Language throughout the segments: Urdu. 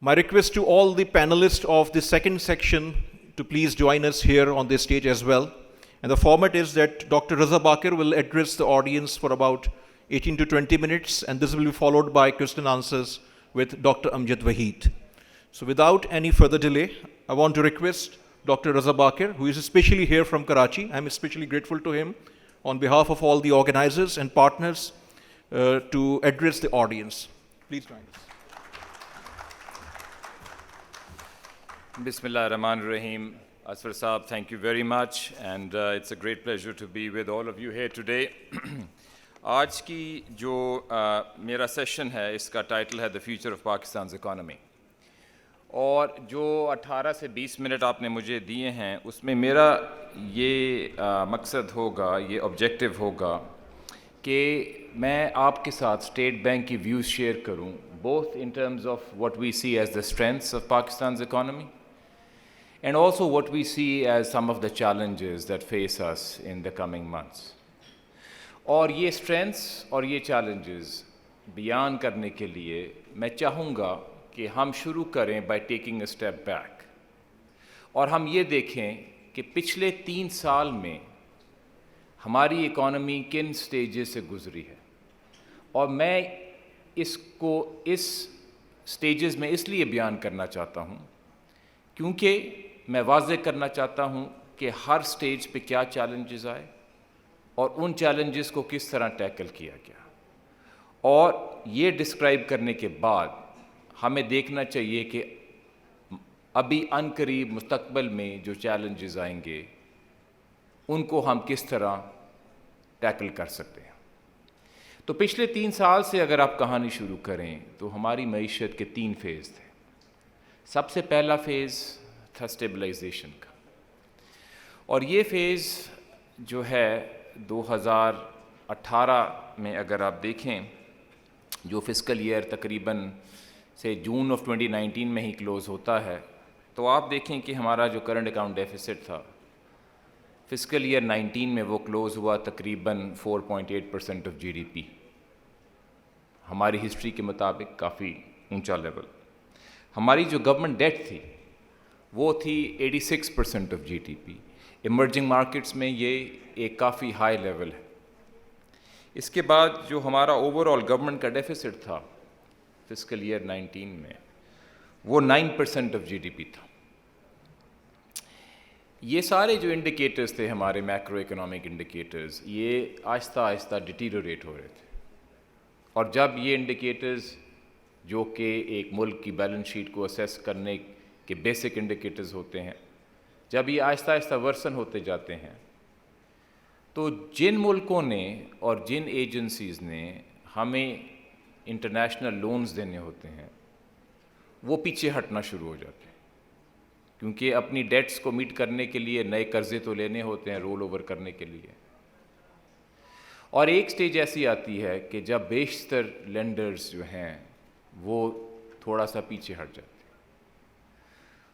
My request to all the panelists of the second section to please join us here on this stage as well. And the format is that Dr. Raza Bakir will address the audience for about 18 to 20 minutes, and this will be followed by question answers with Dr. Amjad Waheed. So without any further delay, I want to request Dr. Raza Bakir, who is especially here from Karachi. I'm especially grateful to him on behalf of all the organizers and partners to address the audience. Please join us. Bismillah ar-Rahman ar-Rahim. Asfar Saab, thank you very much, and it's a great pleasure to be with all of you here today. آج کی جو میرا سیشن ہے اس کا ٹائٹل ہے The Future of Pakistan's Economy، اور جو 18 سے 20 منٹ آپ نے مجھے دیے ہیں اس میں میرا یہ مقصد ہوگا، یہ آبجیکٹو ہوگا کہ میں آپ کے ساتھ اسٹیٹ بینک کی ویوز شیئر کروں، both in terms of what we see as the strengths of Pakistan's economy and also what we see as some of the challenges that face us in the coming months. اور یہ اسٹرینتھس اور یہ چیلنجز بیان کرنے کے لیے میں چاہوں گا کہ ہم شروع کریں by taking a step back, اور ہم یہ دیکھیں کہ پچھلے 3 سال میں ہماری اکانومی کن سٹیجز سے گزری ہے. اور میں اس کو اس سٹیجز میں اس لیے بیان کرنا چاہتا ہوں کیونکہ میں واضح کرنا چاہتا ہوں کہ ہر سٹیج پہ کیا چیلنجز آئے اور ان چیلنجز کو کس طرح ٹیکل کیا گیا، اور یہ ڈسکرائب کرنے کے بعد ہمیں دیکھنا چاہیے کہ ابھی ان قریب مستقبل میں جو چیلنجز آئیں گے ان کو ہم کس طرح ٹیکل کر سکتے ہیں. تو پچھلے 3 سال سے اگر آپ کہانی شروع کریں تو ہماری معیشت کے 3 فیز تھے. سب سے پہلا فیز تھا اسٹیبلائزیشن کا، اور یہ فیز جو ہے 2018 میں اگر آپ دیکھیں جو فسکل ایئر تقریباً سے جون آف 2019 میں ہی کلوز ہوتا ہے، تو آپ دیکھیں کہ ہمارا جو کرنٹ اکاؤنٹ ڈیفیسٹ تھا فسکل ایئر 19 میں وہ کلوز ہوا تقریباً 4.8% آف جی ڈی پی، ہماری ہسٹری کے مطابق کافی اونچا لیول. ہماری جو گورنمنٹ ڈیٹ تھی وہ تھی 86% of G D P. Emerging markets میں یہ ایک کافی ہائی لیول ہے. اس کے بعد جو ہمارا اوور آل گورنمنٹ کا ڈیفیسٹ تھا فسکل ایئر 19 میں وہ 9% آف جی ڈی پی تھا. یہ سارے جو انڈیکیٹرز تھے ہمارے میکرو اکنامک انڈیکیٹرز یہ آہستہ آہستہ ڈیٹیریوریٹ ہو رہے تھے، اور جب یہ انڈیکیٹرز جو کہ ایک ملک کی بیلنس شیٹ کو اسیس کرنے کے بیسک انڈیکیٹرز ہوتے ہیں، جب یہ آہستہ آہستہ ورسن ہوتے جاتے ہیں تو جن ملکوں نے اور جن ایجنسیز نے ہمیں انٹرنیشنل لونز دینے ہوتے ہیں وہ پیچھے ہٹنا شروع ہو جاتے ہیں، کیونکہ اپنی ڈیٹس کو میٹ کرنے کے لیے نئے قرضے تو لینے ہوتے ہیں رول اوور کرنے کے لیے. اور ایک سٹیج ایسی آتی ہے کہ جب بیشتر لینڈرز جو ہیں وہ تھوڑا سا پیچھے ہٹ جاتے ہیں.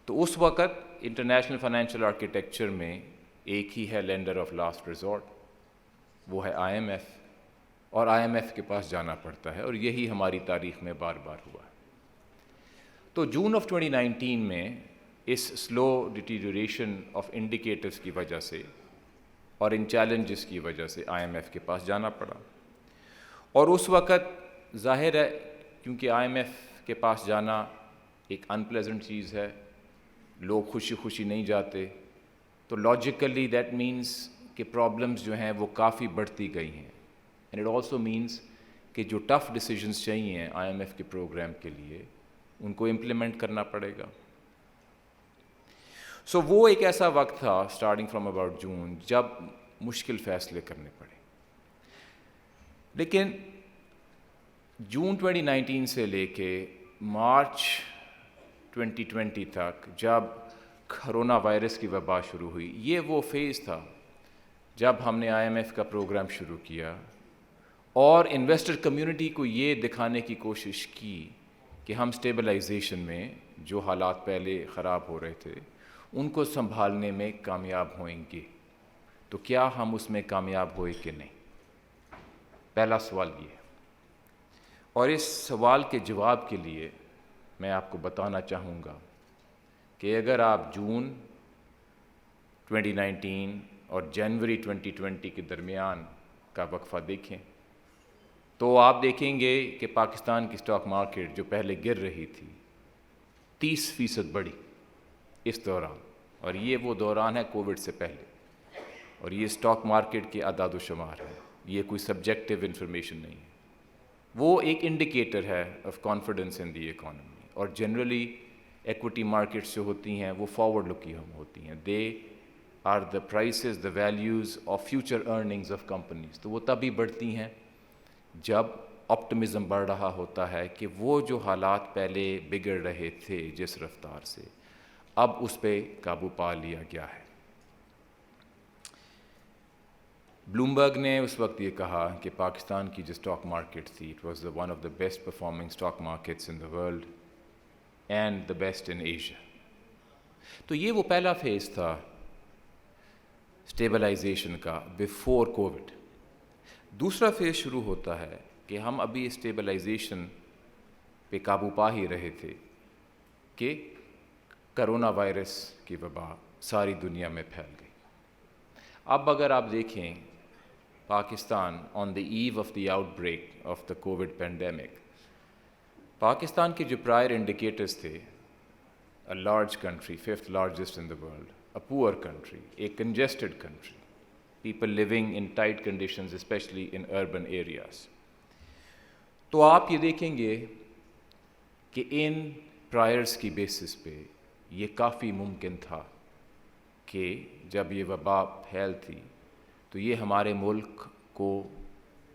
تو اس وقت انٹرنیشنل فائنینشیل آرکیٹیکچر میں ایک ہی ہے لینڈر آف لاسٹ ریزورٹ، وہ ہے آئی ایم ایف، اور آئی ایم ایف کے پاس جانا پڑتا ہے، اور یہی ہماری تاریخ میں بار بار ہوا ہے. تو جون آف 2019 میں اس سلو ڈیٹیریوریشن آف انڈیکیٹرز کی وجہ سے اور ان چیلنجز کی وجہ سے آئی ایم ایف کے پاس جانا پڑا. اور اس وقت ظاہر ہے کیونکہ آئی ایم ایف کے پاس جانا ایک ان پلیزنٹ چیز ہے، لوگ خوشی خوشی نہیں جاتے، تو لاجیکلی دیٹ مینس کہ پرابلمز جو ہیں وہ کافی بڑھتی گئی ہیں. اینڈ اٹ آلسو مینس کہ جو ٹف ڈیسیجنز چاہیے آئی ایم ایف کے پروگرام کے لیے ان کو امپلیمنٹ کرنا پڑے گا. سو وہ ایک ایسا وقت تھا اسٹارٹنگ فرام اباؤٹ جون جب مشکل فیصلے کرنے پڑے. لیکن جون 2019 سے لے کے مارچ 2020 تک جب کرونا وائرس کی وبا شروع ہوئی، یہ وہ فیز تھا جب ہم نے آئی ایم ایف کا پروگرام شروع کیا اور انویسٹر کمیونٹی کو یہ دکھانے کی کوشش کی کہ ہم اسٹیبلائزیشن میں جو حالات پہلے خراب ہو رہے تھے ان کو سنبھالنے میں کامیاب ہوئیں گے. تو کیا ہم اس میں کامیاب ہوئے کہ نہیں؟ پہلا سوال یہ ہے. اور اس سوال کے جواب کے لیے میں آپ کو بتانا چاہوں گا کہ اگر آپ جون 2019 اور جنوری 2020 کے درمیان کا وقفہ دیکھیں تو آپ دیکھیں گے کہ پاکستان کی اسٹاک مارکیٹ جو پہلے گر رہی تھی 30% بڑھی اس دوران، اور یہ وہ دوران ہے کووڈ سے پہلے، اور یہ اسٹاک مارکیٹ کے اعداد و شمار ہے، یہ کوئی سبجیکٹیو انفارمیشن نہیں ہے، وہ ایک انڈیکیٹر ہے of confidence in the economy. اور جنرلی ایکوٹی مارکیٹس جو ہوتی ہیں وہ فارورڈ لوکنگ ہوتی ہیں، they are the prices the values of future earnings of companies. تو وہ تبھی بڑھتی ہیں جب آپٹمزم بڑھ رہا ہوتا ہے کہ وہ جو حالات پہلے بگڑ رہے تھے جس رفتار سے، اب اس پہ قابو پا لیا گیا ہے. بلومبرگ نے اس وقت یہ کہا کہ پاکستان کی جو اسٹاک مارکیٹ تھی it was one of the best performing stock markets in the world and the best in Asia. تو یہ وہ پہلا فیز تھا اسٹیبلائزیشن کا بیفور کووڈ. دوسرا فیز شروع ہوتا ہے کہ ہم ابھی اسٹیبلائزیشن پہ قابو پا ہی رہے تھے کہ کرونا وائرس کی وبا ساری دنیا میں پھیل گئی. اب اگر آپ دیکھیں پاکستان آن دی ایو of the out break of the Covid pandemic, Pakistan کے جو پرائر انڈیکیٹرز تھے، a large country, 5th largest in the world, a poor country, a congested country, people living in tight conditions, especially in urban areas. تو آپ یہ دیکھیں گے کہ ان پرائرز کی بیسس پہ یہ کافی ممکن تھا کہ جب یہ وبا پھیل تھی تو یہ ہمارے ملک کو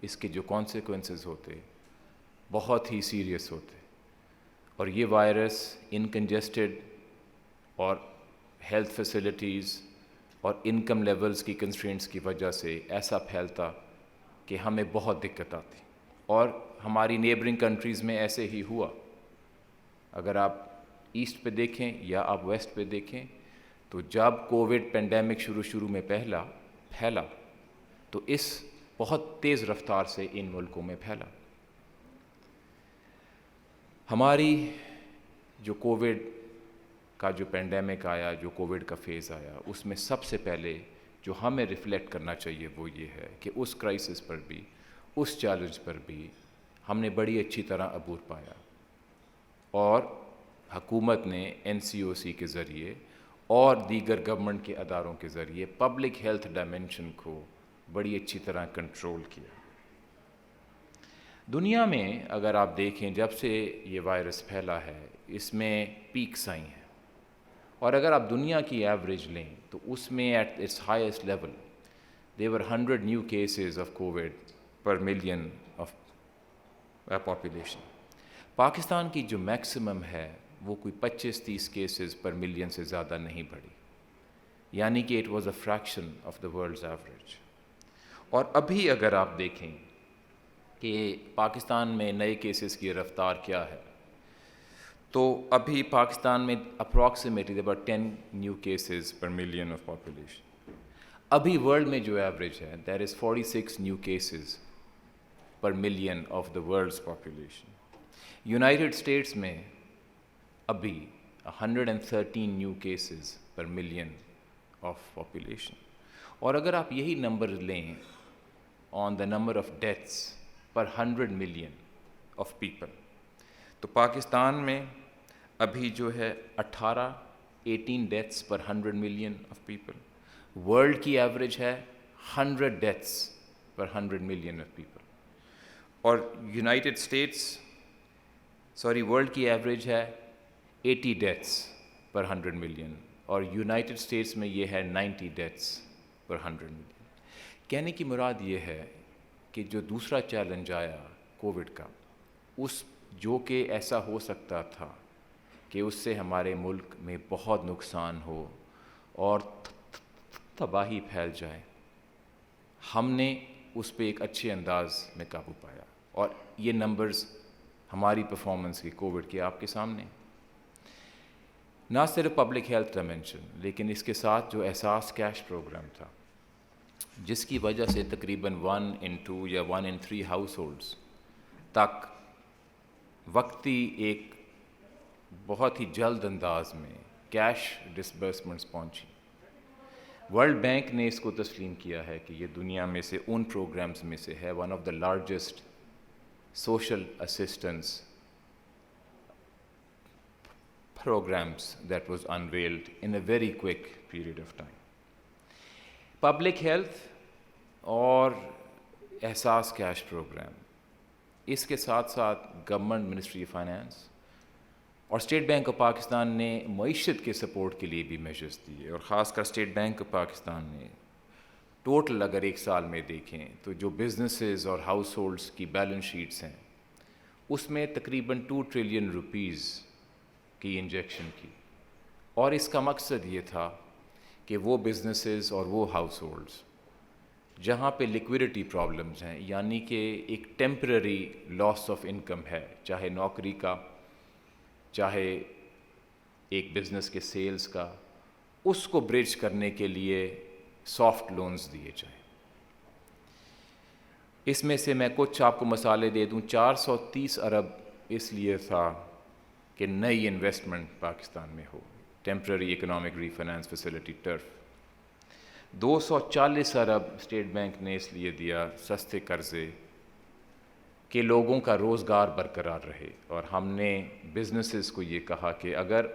اس کے جو کانسیکوینسز ہوتے بہت ہی سیریس ہوتے، اور یہ وائرس ان کنجسٹڈ اور ہیلتھ فیسلٹیز اور انکم لیولز کی کنسٹرینٹس کی وجہ سے ایسا پھیلتا کہ ہمیں بہت دقت آتی. اور ہماری نیبرنگ کنٹریز میں ایسے ہی ہوا. اگر آپ ایسٹ پہ دیکھیں یا آپ ویسٹ پہ دیکھیں تو جب کووڈ پینڈیمک شروع میں پھیلا تو اس بہت تیز رفتار سے ان ملکوں میں پھیلا. ہماری جو کووڈ کا جو پینڈیمک آیا، جو کووڈ کا فیز آیا، اس میں سب سے پہلے جو ہمیں ریفلیکٹ کرنا چاہیے وہ یہ ہے کہ اس کرائسس پر بھی، اس چیلنج پر بھی ہم نے بڑی اچھی طرح عبور پایا، اور حکومت نے NCOC کے ذریعے اور دیگر گورنمنٹ کے اداروں کے ذریعے پبلک ہیلتھ ڈائمینشن کو بڑی اچھی طرح کنٹرول کیا. دنیا میں اگر آپ دیکھیں جب سے یہ وائرس پھیلا ہے اس میں پیکس آئی ہیں، اور اگر آپ دنیا کی ایوریج لیں تو اس میں at its highest level there were 100 new cases of Covid per million of population. Pakistan کی جو میکسیمم ہے وہ کوئی 25-30 کیسز پر ملین سے زیادہ نہیں بڑھی، یعنی کہ it was a fraction of the worlds average. اور ابھی اگر آپ دیکھیں کہ پاکستان میں نئے کیسز کی رفتار کیا ہے تو ابھی پاکستان میں approximately about 10 new cases per million of population. ابھی ورلڈ میں جو ایوریج ہے there is 46 new cases per million of the world's population. United States میں ابھی 113 new cases per million of population. اور اگر آپ یہی نمبر لیں on the number of deaths per 100 million of people تو پاکستان میں ابھی جو ہے 18 deaths per 100 million of people. World کی ایوریج ہے 100 deaths per 100 million of people. اور ورلڈ کی ایوریج ہے 80 ڈیتھس پر 100 ملین، اور یونائٹڈ اسٹیٹس میں یہ ہے 90 ڈیتھس پر 100 ملین. کہنے کی مراد یہ ہے کہ جو دوسرا چیلنج آیا کووڈ کا، اس جو کہ ایسا ہو سکتا تھا کہ اس سے ہمارے ملک میں بہت نقصان ہو اور تباہی پھیل جائے، ہم نے اس پہ ایک اچھے انداز میں قابو پایا. اور یہ نمبرز ہماری پرفارمنس کی کووڈ کے آپ کے سامنے. نہ صرف پبلک ہیلتھ ڈائمینشن لیکن اس کے ساتھ جو احساس کیش پروگرام تھا، جس کی وجہ سے تقریباً 1 in 2 یا 1 in 3 ہاؤس ہولڈس تک وقتی ایک بہت ہی جلد انداز میں کیش ڈسبرسمنٹس پہنچی. ورلڈ بینک نے اس کو تسلیم کیا ہے کہ یہ دنیا میں سے ان پروگرامز میں سے ہے, one of the largest social assistance programs that was unveiled in a very quick period of time. Public health اور احساس کیش پروگرام, اس کے ساتھ ساتھ گورنمنٹ منسٹری آف فائنانس اور اسٹیٹ بینک آف پاکستان نے معیشت کے سپورٹ کے لیے بھی میجرز دیے, اور خاص کر اسٹیٹ بینک آف پاکستان نے ٹوٹل اگر ایک سال میں دیکھیں تو جو بزنسز اور ہاؤس ہولڈس کی بیلنس شیٹس ہیں اس میں تقریباً 2 ٹریلین روپیز کی انجیکشن کی, اور اس کا مقصد یہ تھا کہ وہ بزنسز اور وہ ہاؤس ہولڈس جہاں پہ لیکوڈیٹی پرابلمز ہیں, یعنی کہ ایک ٹیمپرری لاس آف انکم ہے, چاہے نوکری کا چاہے ایک بزنس کے سیلز کا, اس کو برج کرنے کے لیے سافٹ لونز دیے جائیں. اس میں سے میں کچھ آپ کو مثالیں دے دوں. 430 ارب اس لیے تھا کہ نئی انویسٹمنٹ پاکستان میں ہو, ٹیمپرری اکنامک ری فائنانس فیسلٹی ٹرف. 240 ارب اسٹیٹ بینک نے اس لیے دیا سستے قرضے کہ لوگوں کا روزگار برقرار رہے, اور ہم نے بزنسز کو یہ کہا کہ اگر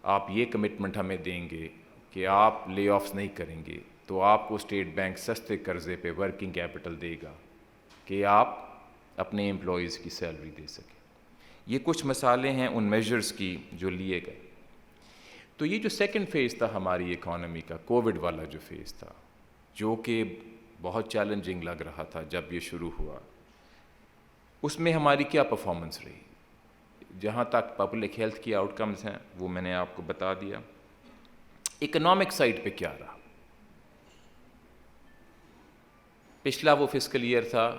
آپ یہ کمٹمنٹ ہمیں دیں گے کہ آپ لے آفس نہیں کریں گے تو آپ کو اسٹیٹ بینک سستے قرضے پہ ورکنگ کیپٹل دے گا کہ آپ اپنے امپلائیز کی سیلری دے سکیں. یہ کچھ مثالیں ہیں ان میجرز کی جو لیے گئے. تو یہ جو سیکنڈ فیز تھا ہماری اکانومی کا, کووڈ والا جو فیز تھا, جو کہ بہت چیلنجنگ لگ رہا تھا جب یہ شروع ہوا, اس میں ہماری کیا پرفارمنس رہی. جہاں تک پبلک ہیلتھ کی آؤٹ کمز ہیں وہ میں نے آپ کو بتا دیا. اکنامک سائڈ پہ کیا رہا. پچھلا وہ فسکل ایئر تھا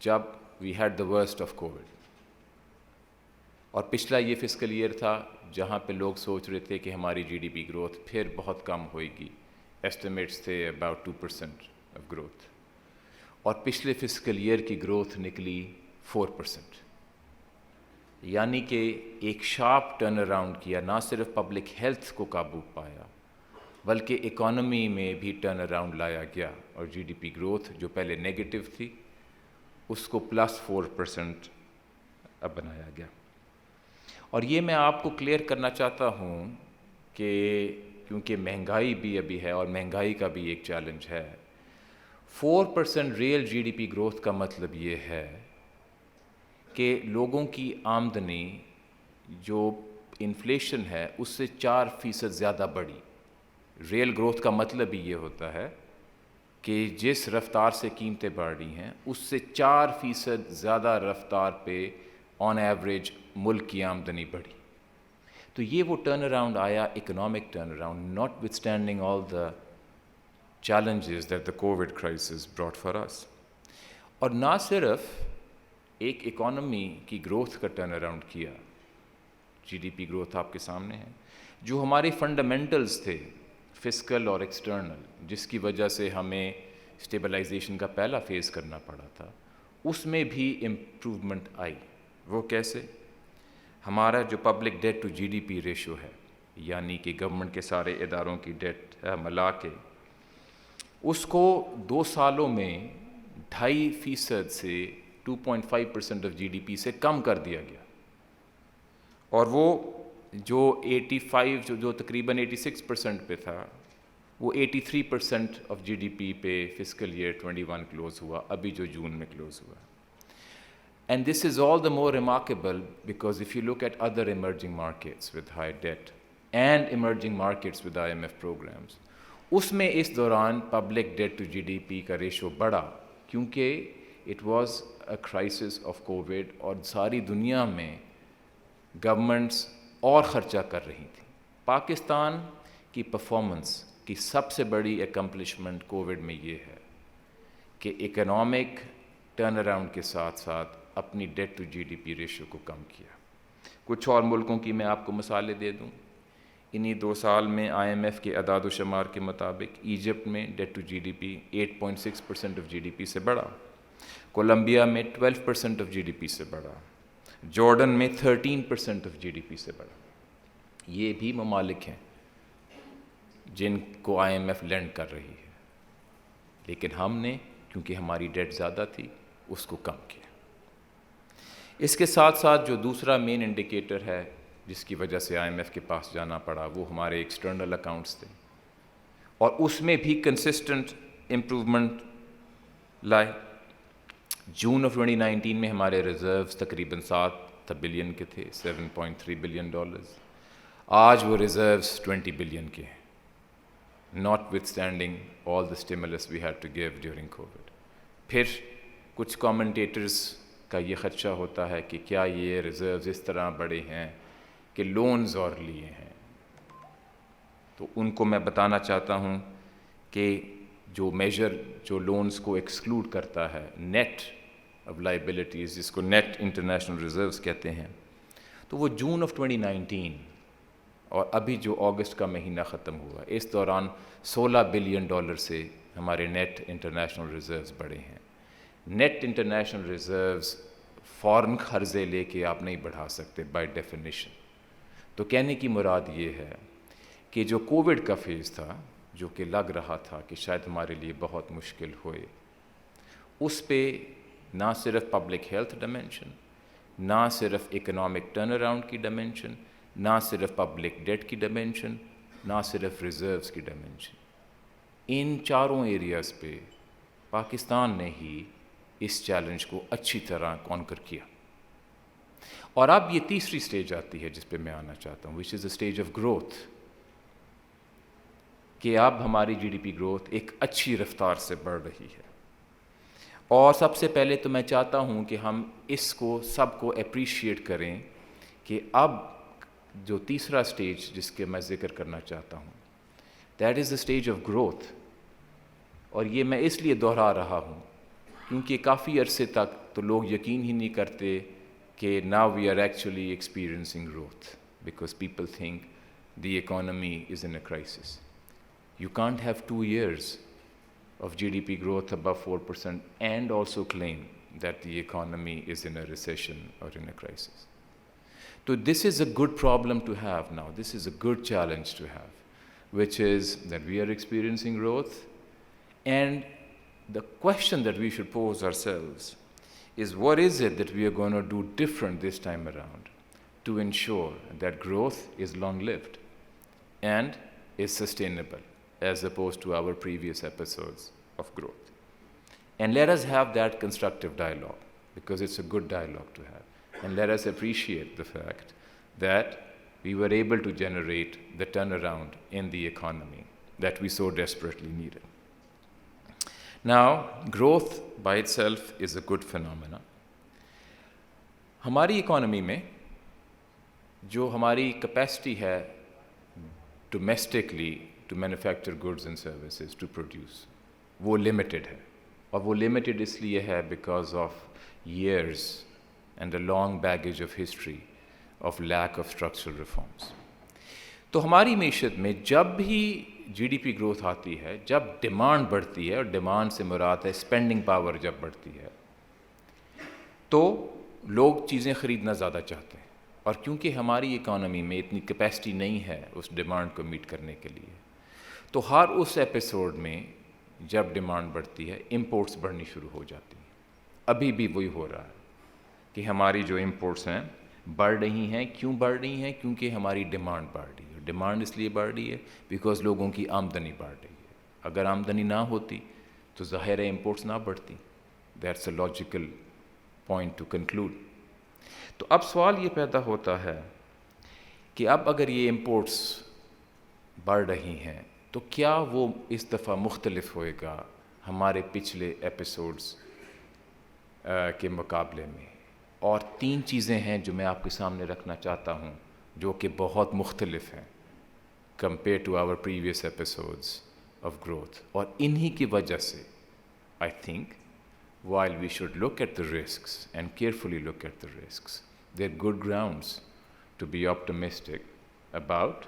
جب we had the worst of Covid, اور پچھلا یہ فسکل ایئر تھا جہاں پہ لوگ سوچ رہے تھے کہ ہماری جی ڈی پی گروتھ پھر بہت کم ہوئے گی. ایسٹیمیٹس تھے اباؤٹ 2% آف گروتھ, اور پچھلے فسکل ایئر کی گروتھ نکلی 4%. یعنی کہ ایک شارپ ٹرن اراؤنڈ کیا, نہ صرف پبلک ہیلتھ کو قابو پایا بلکہ اکانومی میں بھی ٹرن اراؤنڈ لایا گیا, اور جی ڈی پی گروتھ جو پہلے نیگیٹو تھی اس کو +4% اب بنایا گیا. اور یہ میں آپ کو کلیئر کرنا چاہتا ہوں کہ کیونکہ مہنگائی بھی ابھی ہے اور مہنگائی کا بھی ایک چیلنج ہے, 4% real G D P growth کا مطلب یہ ہے کہ لوگوں کی آمدنی جو انفلیشن ہے اس سے 4% زیادہ بڑھی. ریئل گروتھ کا مطلب ہی یہ ہوتا ہے کہ جس رفتار سے قیمتیں بڑھ رہی ہیں اس سے 4% زیادہ رفتار پہ آن ایوریج ملک کی آمدنی بڑھی. تو یہ وہ ٹرن اراؤنڈ آیا, economic turn around, not with standing all the challenges that the COVID crisis brought for us. اور نہ صرف ایک اکانومی کی گروتھ کا ٹرن اراؤنڈ کیا, جی ڈی پی گروتھ آپ کے سامنے ہے, جو ہمارے فنڈامنٹلز تھے فسکل اور ایکسٹرنل, جس کی وجہ سے ہمیں اسٹیبلائزیشن کا پہلا فیز کرنا پڑا تھا, اس میں بھی امپروومنٹ آئی. وہ کیسے؟ ہمارا جو public debt to G D P ratio ہے, یعنی کہ گورنمنٹ کے سارے اداروں کی ڈیٹ ملا کے, اس کو 2 سالوں میں 2.5% سے 2.5% آف جی ڈی پی سے کم کر دیا گیا. اور وہ جو 85 جو تقریباً 86% پہ تھا وہ 83% آف جی ڈی پی پہ فسکل ایئر 21 کلوز ہوا, ابھی جو جون میں کلوز ہوا. And this is all the more remarkable because if you look at other emerging markets with high debt and emerging markets with IMF programs, اس میں اس دوران public debt to G D P کا ریشو بڑھا کیونکہ it was a crisis of Covid, اور ساری دنیا میں گورنمنٹس اور خرچہ کر رہی تھیں. پاکستان کی پرفارمنس کی سب سے بڑی اکمپلشمنٹ کووڈ میں یہ ہے کہ اکنامک ٹرن اراؤنڈ کے ساتھ ساتھ اپنی debt to G D P ratio کو کم کیا. کچھ اور ملکوں کی میں آپ کو مثالیں دے دوں. انہی 2 سال میں آئی ایم ایف کے اعداد و شمار کے مطابق ایجپٹ میں debt to G D P 8.6% of G D P سے بڑھا, کولمبیا میں 12% آف جی ڈی پی سے بڑھا, جارڈن میں 13% آف جی ڈی پی سے بڑھا. یہ بھی ممالک ہیں جن کو آئی ایم ایف لینڈ کر رہی ہے, لیکن ہم نے کیونکہ ہماری ڈیٹ زیادہ تھی اس کو کم کیا. اس کے ساتھ ساتھ جو دوسرا مین انڈیکیٹر ہے جس کی وجہ سے آئی ایم ایف کے پاس جانا پڑا وہ ہمارے ایکسٹرنل اکاؤنٹس تھے, اور اس میں بھی کنسسٹنٹ امپرومنٹ لائے. جون آف 2019 میں ہمارے ریزروز تقریباً 7 بلین کے تھے, $7.3 بلین. آج وہ ریزروز 20 بلین کے ہیں, notwithstanding all the stimulus we had to give during Covid. پھر کچھ کامنٹیٹرز کا یہ خدشہ ہوتا ہے کہ کیا یہ ریزروز اس طرح بڑے ہیں کہ لونز اور لیے ہیں. تو ان کو میں بتانا چاہتا ہوں کہ جو میجر جو لونز کو ایکسکلوڈ کرتا ہے, نیٹ آف لائبلٹیز جس کو نیٹ انٹرنیشنل ریزروز کہتے ہیں, تو وہ جون آف 2019 اور ابھی جو اگست کا مہینہ ختم ہوا اس دوران $16 بلین سے ہمارے نیٹ انٹرنیشنل ریزروز بڑھے ہیں. نیٹ انٹرنیشنل ریزروز فورن قرضے لے کے آپ نہیں بڑھا سکتے بائی ڈیفینیشن. تو کہنے کی مراد یہ ہے کہ جو کووڈ کا فیز تھا جو کہ لگ رہا تھا کہ شاید ہمارے لیے بہت مشکل ہوئے, اس پہ نہ صرف پبلک ہیلتھ ڈائمینشن, نہ صرف اکنامک ٹرن اراؤنڈ کی ڈائمینشن, نہ صرف پبلک ڈیٹ کی ڈائمینشن, نہ صرف ریزروز کی ڈائمینشن, ان چاروں ایریاز پہ پاکستان نے ہی اس چیلنج کو اچھی طرح کانکر کیا. اور اب یہ تیسری سٹیج آتی ہے جس پہ میں آنا چاہتا ہوں, وچ از اے اسٹیج آف گروتھ, کہ اب ہماری جی ڈی پی گروتھ ایک اچھی رفتار سے بڑھ رہی ہے. اور سب سے پہلے تو میں چاہتا ہوں کہ ہم اس کو سب کو اپریشیٹ کریں کہ اب جو تیسرا سٹیج جس کے میں ذکر کرنا چاہتا ہوں, that is the stage of growth. اور یہ میں اس لیے دہرا رہا ہوں کیونکہ کافی عرصے تک تو لوگ یقین ہی نہیں کرتے کہ now we are actually experiencing growth because people think the economy is in a crisis. You can't have 2 years of GDP growth above 4% and also claim that the economy is in a recession or in a crisis. So this is a good problem to have now. This is a good challenge to have, which is that we are experiencing growth, and the question that we should pose ourselves is what is it that we are going to do different this time around to ensure that growth is long-lived and is sustainable as opposed to our previous episodes of growth. And let us have that constructive dialogue because it's a good dialogue to have. And let us appreciate the fact that we were able to generate the turnaround in the economy that we so desperately needed. Now, growth by itself is a good phenomenon. ہماری اکانومی میں جو ہماری کیپیسٹی ہے domestically to manufacture goods and services to produce, وہ لمیٹڈ ہے. اور وہ لمیٹڈ اس لیے ہے because of years and a long baggage of history of lack of structural reforms. تو ہماری معیشت میں جب بھی جی ڈی پی گروتھ آتی ہے, جب ڈیمانڈ بڑھتی ہے, اور ڈیمانڈ سے مراد ہے اسپینڈنگ پاور جب بڑھتی ہے, تو لوگ چیزیں خریدنا زیادہ چاہتے ہیں. اور کیونکہ ہماری اکانومی میں اتنی کیپیسٹی نہیں ہے اس ڈیمانڈ کو میٹ کرنے کے لیے, تو ہر اس ایپیسوڈ میں جب ڈیمانڈ بڑھتی ہے امپورٹس بڑھنی شروع ہو جاتی ہیں. ابھی بھی وہی ہو رہا ہے کہ ہماری جو امپورٹس ہیں بڑھ رہی ہیں. کیوں بڑھ رہی ہیں؟ کیونکہ ہماری ڈیمانڈ بڑھ رہی ہے. ڈیمانڈ اس لیے بڑھ رہی ہے بیکاز لوگوں کی آمدنی بڑھ رہی ہے. اگر آمدنی نہ ہوتی تو ظاہر ہے امپورٹس نہ بڑھتی. That's a logical point to conclude. تو اب سوال یہ پیدا ہوتا ہے کہ اب اگر یہ امپورٹس بڑھ رہی ہیں تو کیا وہ اس دفعہ مختلف ہوئے گا ہمارے پچھلے ایپیسوڈز کے مقابلے میں؟ اور 3 چیزیں ہیں جو میں آپ کے سامنے رکھنا چاہتا ہوں جو کہ بہت مختلف ہیں compare to our previous episodes of growth. اور انہی کی وجہ سے I think while we should look at the risks and carefully look at the risks, there are good grounds to be optimistic about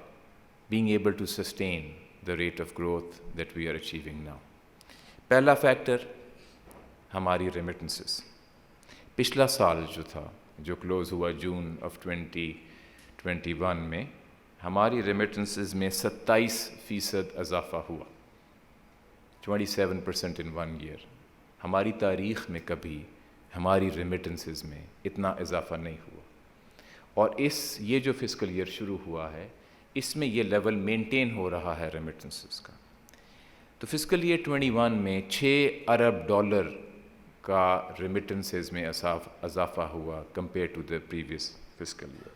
being able to sustain the rate of growth that we are achieving now. پہلا فیکٹر ہماری ریمیٹنسز. پچھلا سال جو تھا جو کلوز ہوا جون آف 2021 میں، ہماری ریمیٹنسز میں 27% اضافہ ہوا، 27% ان 1 year۔ ہماری تاریخ میں کبھی ہماری ریمیٹنسز میں اتنا اضافہ نہیں ہوا، اور یہ جو فسکل ایئر شروع ہوا ہے اس میں یہ لیول مینٹین ہو رہا ہے ریمیٹنسز کا۔ تو فسکل ایئر 21 میں $6 ارب کا ریمیٹنسز میں اضافہ ہوا compared to the previous fiscal year.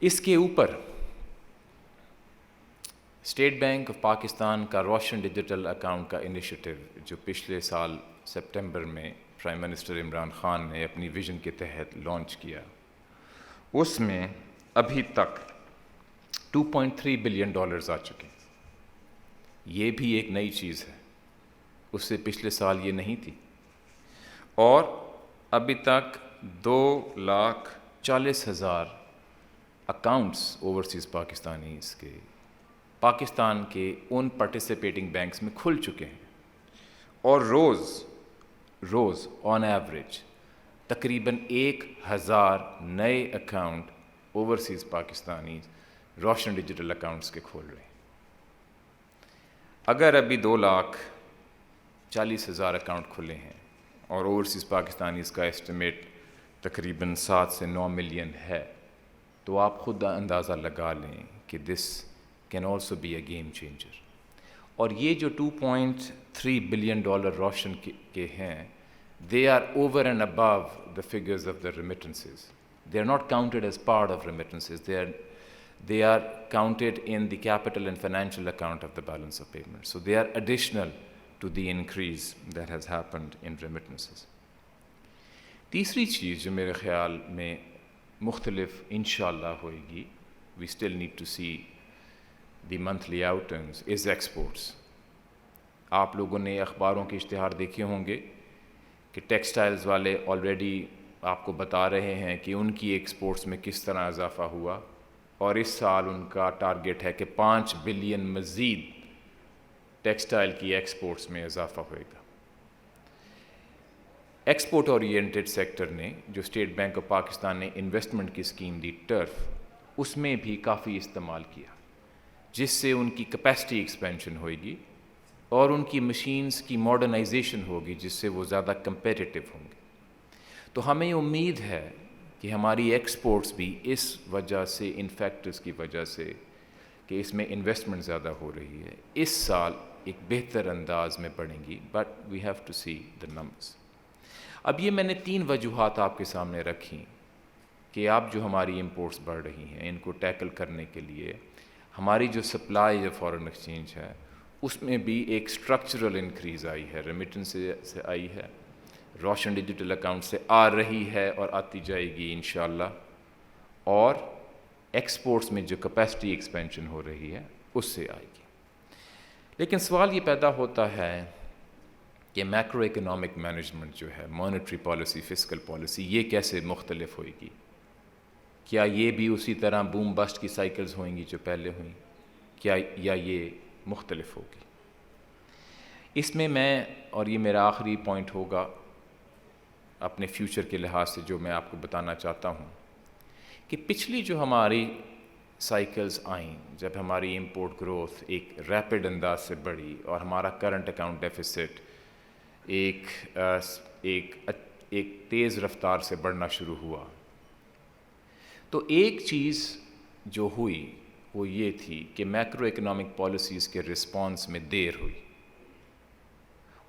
اس کے اوپر اسٹیٹ بینک آف پاکستان کا روشن ڈیجیٹل اکاؤنٹ کا انیشیٹو جو پچھلے سال سپٹمبر میں پرائم منسٹر عمران خان نے اپنی ویژن کے تحت لانچ کیا، اس میں ابھی تک $2.3 بلین آ چکے ہیں۔ یہ بھی ایک نئی چیز ہے، اس سے پچھلے سال یہ نہیں تھی، اور ابھی تک 2,40,000 اکاؤنٹس اوورسیز پاکستانیز کے پاکستان کے ان پارٹیسپیٹنگ بینکس میں کھل چکے ہیں، اور روز آن ایوریج تقریباً 1,000 نئے اکاؤنٹ اوورسیز پاکستانیز روشن ڈیجیٹل اکاؤنٹس کے کھول رہے ہیں۔ اگر ابھی 2,40,000 اکاؤنٹ کھلے ہیں اور اوورسیز پاکستانیز کا ایسٹیمیٹ تقریباً 7 سے 9 ملین ہے، تو آپ خود اندازہ لگا لیں کہ this can also be a game changer. اور یہ جو $2.3 بلین روشن کے ہیں، they are over and above the figures of the remittances. They are not counted as part of remittances. They are counted in the capital and financial account of the balance of payments. So they are additional to the increase that has happened in remittances. تیسری چیز جو میرے خیال میں مختلف انشاءاللہ ہوئے گی، we still need to see the monthly outings, is exports. آپ لوگوں نے اخباروں کے اشتہار دیکھے ہوں گے کہ ٹیکسٹائلز والے آلریڈی آپ کو بتا رہے ہیں کہ ان کی ایکسپورٹس میں کس طرح اضافہ ہوا، اور اس سال ان کا ٹارگٹ ہے کہ 5 بلین مزید ٹیکسٹائل کی ایکسپورٹس میں اضافہ ہوئے گا۔ ایکسپورٹ اورینٹڈ سیکٹر نے جو اسٹیٹ بینک آف پاکستان نے انویسٹمنٹ کی اسکیم دی ٹرف، اس میں بھی کافی استعمال کیا، جس سے ان کی کیپیسٹی ایکسپینشن ہوئے گی اور ان کی مشینز کی ماڈرنائزیشن ہوگی، جس سے وہ زیادہ کمپیٹیٹو ہوں گے۔ تو ہمیں امید ہے کہ ہماری ایکسپورٹس بھی اس وجہ سے، ان فیکٹرز کی وجہ سے کہ اس میں انویسٹمنٹ زیادہ ہو رہی ہے، اس سال ایک بہتر انداز میں بڑھیں گی، but we have to see the numbers. اب یہ میں نے 3 وجوہات آپ کے سامنے رکھی کہ اب جو ہماری امپورٹس بڑھ رہی ہیں، ان کو ٹیکل کرنے کے لیے ہماری جو سپلائی جو فارن ایکسچینج ہے اس میں بھی ایک اسٹرکچرل انکریز آئی ہے، ریمیٹنس سے آئی ہے، روشن ڈیجیٹل اکاؤنٹ سے آ رہی ہے اور آتی جائے گی انشاءاللہ، اور ایکسپورٹس میں جو کیپیسٹی ایکسپینشن ہو رہی ہے اس سے آئے گی۔ لیکن سوال یہ پیدا ہوتا ہے کہ میکرو اکنامک مینجمنٹ جو ہے، مانیٹری پالیسی، فسکل پالیسی، یہ کیسے مختلف ہوئے گی؟ کیا یہ بھی اسی طرح بوم بسٹ کی سائیکلز ہوئیں گی جو پہلے ہوئیں، یا یہ مختلف ہوگی؟ اس میں اور یہ میرا آخری پوائنٹ ہوگا اپنے فیوچر کے لحاظ سے جو میں آپ کو بتانا چاہتا ہوں، کہ پچھلی جو ہماری سائیکلز آئیں، جب ہماری امپورٹ گروتھ ایک ریپڈ انداز سے بڑھی اور ہمارا کرنٹ اکاؤنٹ ڈیفیسٹ ایک تیز رفتار سے بڑھنا شروع ہوا، تو ایک چیز جو ہوئی وہ یہ تھی کہ میکرو اکنامک پالیسیز کے رسپانس میں دیر ہوئی۔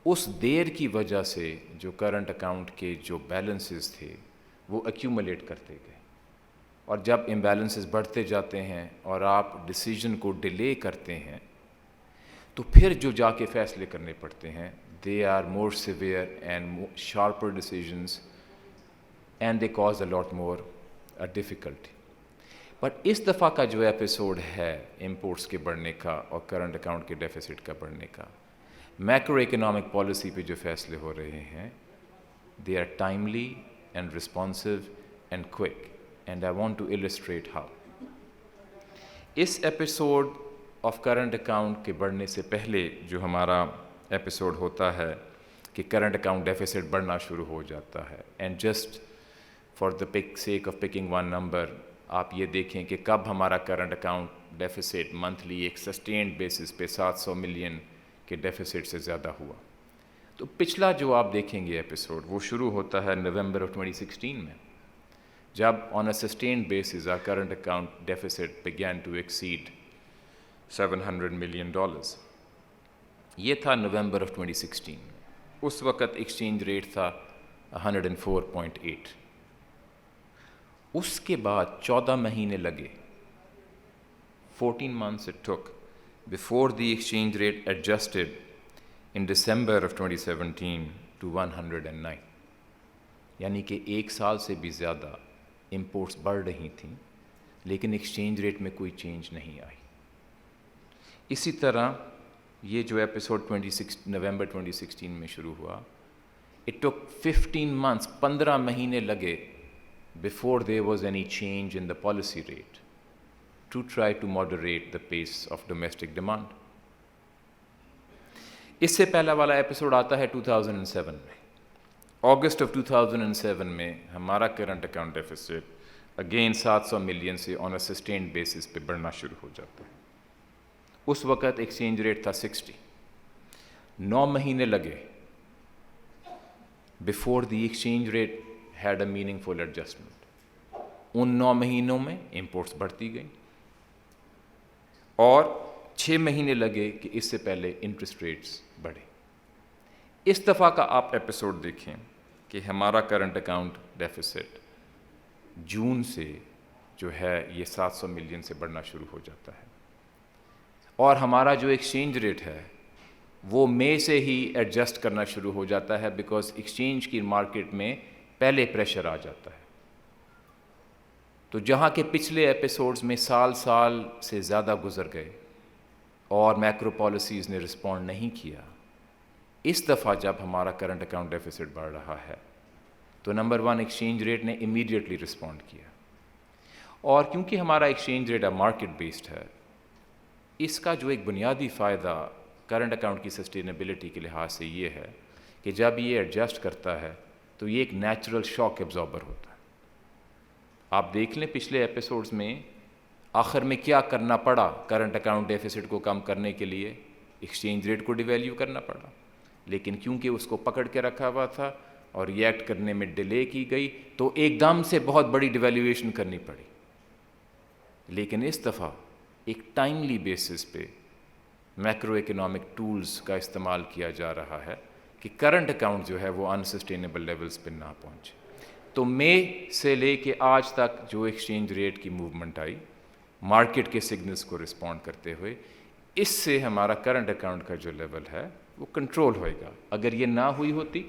اس دیر کی وجہ سے جو کرنٹ اکاؤنٹ کے جو بیلنسز تھے وہ ایکیومولیٹ کرتے گئے، اور جب امبیلنسز بڑھتے جاتے ہیں اور آپ ڈیسیجن کو ڈیلے کرتے ہیں تو پھر جو جا کے فیصلے کرنے پڑتے ہیں، they are more severe and sharper decisions and they cause a lot more difficulty. But اس دفعہ کا جو ایپیسوڈ ہے امپورٹس کے بڑھنے کا اور کرنٹ اکاؤنٹ کے ڈیفیسٹ کا بڑھنے کا، میکرو اکنامک پالیسی پہ جو فیصلے ہو رہے ہیں، they are timely and responsive and quick, and I want to illustrate how. اس ایپیسوڈ آف کرنٹ اکاؤنٹ کے بڑھنے سے پہلے جو ہمارا ایپیسوڈ ہوتا ہے کہ کرنٹ اکاؤنٹ ڈیفیسٹ بڑھنا شروع ہو جاتا ہے. And just for the sake of picking one number, آپ یہ دیکھیں کہ کب ہمارا کرنٹ اکاؤنٹ ڈیفیسٹ منتھلی ایک سسٹینڈ بیسس پہ 700 ملین کے ڈیفیسٹ سے زیادہ ہوا. تو پچھلا جو آپ دیکھیں گے ایپیسوڈ وہ شروع ہوتا ہے نومبر آف 2016 میں, جب on a sustained basis our current account deficit began to exceed $700 million. یہ تھا نومبر آف 2016 میں. اس وقت ایکسچینج ریٹ تھا 104.8. اس کے بعد 14 مہینے لگے, 14 months it took before the exchange rate adjusted in December of 2017 to 109. یعنی کہ ایک سال سے بھی زیادہ امپورٹس بڑھ رہی تھیں لیکن ایکسچینج ریٹ میں کوئی چینج نہیں آئی. اسی طرح یہ جو ایپیسوڈ نومبر 2016 میں شروع ہوا, اٹ ٹک 15 months, 15 مہینے لگے before there was any change in the policy rate to try to moderate the pace of domestic demand. اس سے پہلا والا ایپیسوڈ آتا ہے 2007 میں. اگست آف 2007 میں ہمارا current account deficits again 700 million سے آن اے سسٹینڈ بیسس پہ بڑھنا شروع ہو جاتا ہے. اس وقت ایکسچینج ریٹ تھا 60. 9 مہینے لگے before the exchange rate had a meaningful adjustment. ان 9 مہینوں میں امپورٹس بڑھتی گئیں اور 6 مہینے لگے کہ اس سے پہلے انٹرسٹ ریٹس بڑھے. اس دفعہ کا آپ ایپیسوڈ دیکھیں کہ ہمارا کرنٹ اکاؤنٹ ڈیفیسٹ جون سے جو ہے یہ 700 ملین سے بڑھنا شروع ہو جاتا ہے, اور ہمارا جو ایکسچینج ریٹ ہے وہ مئی سے ہی ایڈجسٹ کرنا شروع ہو جاتا ہے بیکاز ایکسچینج کی مارکیٹ میں پہلے پریشر آ جاتا ہے. تو جہاں کہ پچھلے ایپیسوڈز میں سال سے زیادہ گزر گئے اور میکرو پالیسیز نے رسپونڈ نہیں کیا, اس دفعہ جب ہمارا کرنٹ اکاؤنٹ ڈیفیسٹ بڑھ رہا ہے تو نمبر 1 ایکسچینج ریٹ نے امیڈیٹلی رسپونڈ کیا. اور کیونکہ ہمارا ایکسچینج ریٹ مارکیٹ بیسڈ ہے, اس کا جو ایک بنیادی فائدہ کرنٹ اکاؤنٹ کی سسٹینیبلٹی کے لحاظ سے یہ ہے کہ جب یہ ایڈجسٹ کرتا ہے تو یہ ایک نیچرل شاک ایبزاربر ہوتا ہے. آپ دیکھ لیں پچھلے ایپیسوڈز میں آخر میں کیا کرنا پڑا کرنٹ اکاؤنٹ ڈیفیسٹ کو کم کرنے کے لیے, ایکسچینج ریٹ کو ڈیویلیو کرنا پڑا, لیکن کیونکہ اس کو پکڑ کے رکھا ہوا تھا اور ریئیکٹ کرنے میں ڈیلے کی گئی تو ایک دم سے بہت بڑی ڈیویلیویشن کرنی پڑی. لیکن اس دفعہ ایک ٹائملی بیسس پہ میکرو اکنامک ٹولز کا استعمال کیا جا رہا ہے کہ کرنٹ اکاؤنٹ جو ہے وہ انسسٹینیبل لیولز پہ نہ پہنچے. تو مئی سے لے کے آج تک جو ایکسچینج ریٹ کی موومنٹ آئی مارکیٹ کے سگنلز کو رسپونڈ کرتے ہوئے, اس سے ہمارا کرنٹ اکاؤنٹ کا جو لیول ہے وہ کنٹرول ہوئے گا. اگر یہ نہ ہوئی ہوتی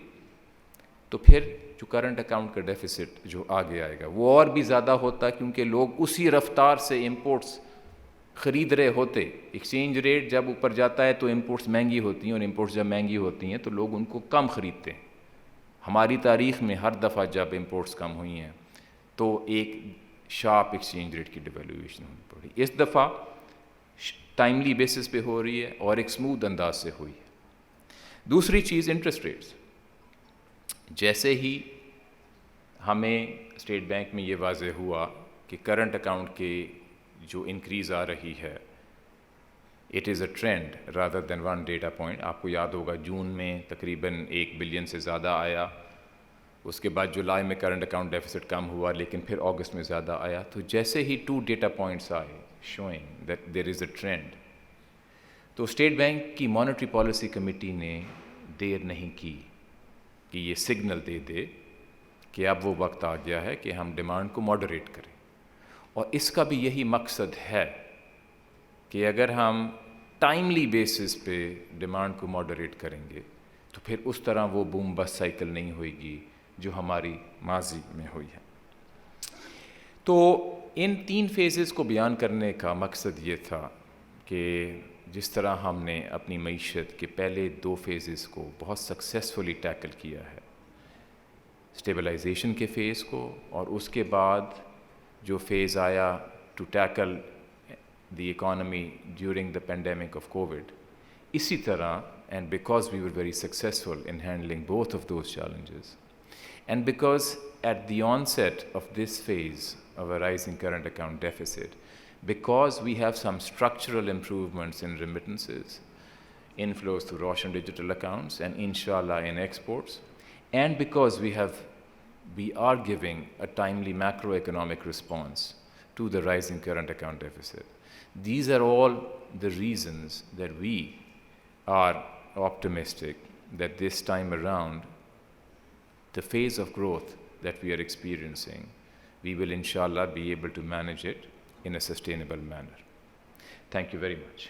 تو پھر جو کرنٹ اکاؤنٹ کا ڈیفیسٹ جو آگے آئے گا وہ اور بھی زیادہ ہوتا, کیونکہ لوگ اسی رفتار سے امپورٹس خرید رہے ہوتے. ایکسچینج ریٹ جب اوپر جاتا ہے تو امپورٹس مہنگی ہوتی ہیں, اور امپورٹس جب مہنگی ہوتی ہیں تو لوگ ان کو کم خریدتے ہیں. ہماری تاریخ میں ہر دفعہ جب امپورٹس کم ہوئی ہیں تو ایک شارپ ایکسچینج ریٹ کی ڈیویلیویشن ہونی پڑی. اس دفعہ ٹائملی بیسس پہ ہو رہی ہے اور ایک اسموتھ انداز سے ہوئی ہے. دوسری چیز انٹرسٹ ریٹس. جیسے ہی ہمیں اسٹیٹ بینک میں یہ واضح ہوا کہ کرنٹ اکاؤنٹ کے جو انکریز آ رہی ہے it is a trend rather than one data point. آپ کو یاد ہوگا جون میں تقریباً 1 بلین سے زیادہ آیا, اس کے بعد جولائی میں کرنٹ اکاؤنٹ ڈیفیسٹ کم ہوا, لیکن پھر اگست میں زیادہ آیا. تو جیسے ہی 2 ڈیٹا پوائنٹس آئے showing that there is a trend, تو اسٹیٹ بینک کی مانیٹری پالیسی کمیٹی نے دیر نہیں کی کہ یہ سگنل دے دے کہ اب وہ وقت آ گیا ہے کہ ہم ڈیمانڈ کو ماڈریٹ کریں. اور اس کا بھی یہی مقصد ہے کہ اگر ہم ٹائملی بیسس پہ ڈیمانڈ کو ماڈریٹ کریں گے تو پھر اس طرح وہ بوم بس سائیکل نہیں ہوئے گی جو ہماری ماضی میں ہوئی ہے. تو ان 3 فیزز کو بیان کرنے کا مقصد یہ تھا کہ جس طرح ہم نے اپنی معیشت کے پہلے 2 فیزز کو بہت سکسیسفلی ٹیکل کیا ہے, اسٹیبلائزیشن کے فیز کو, اور اس کے بعد جو فیز آیا to tackle the economy during the pandemic of Covid, اسی طرح and because we were very successful in handling both of those challenges, and because at the onset of this phase of a rising current account deficit, because we have some structural improvements in remittances, inflows through Roshan digital accounts, and inshallah in exports, and because we are giving a timely macroeconomic response to the rising current account deficit. These are all the reasons that we are optimistic that this time around, the phase of growth that we are experiencing, we will inshallah be able to manage it in a sustainable manner. Thank you very much.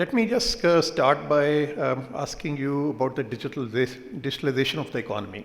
Let me just start by asking you about the digitalization of the economy.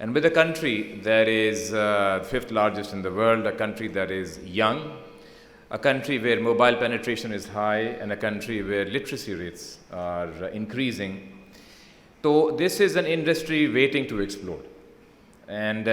And with a country that is fifth largest in the world, a country that is young, a country where mobile penetration is high, and a country where literacy rates are increasing, so this is an industry waiting to explode. And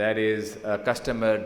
that is a customer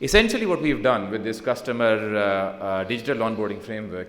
Essentially what we've done with this customer digital onboarding framework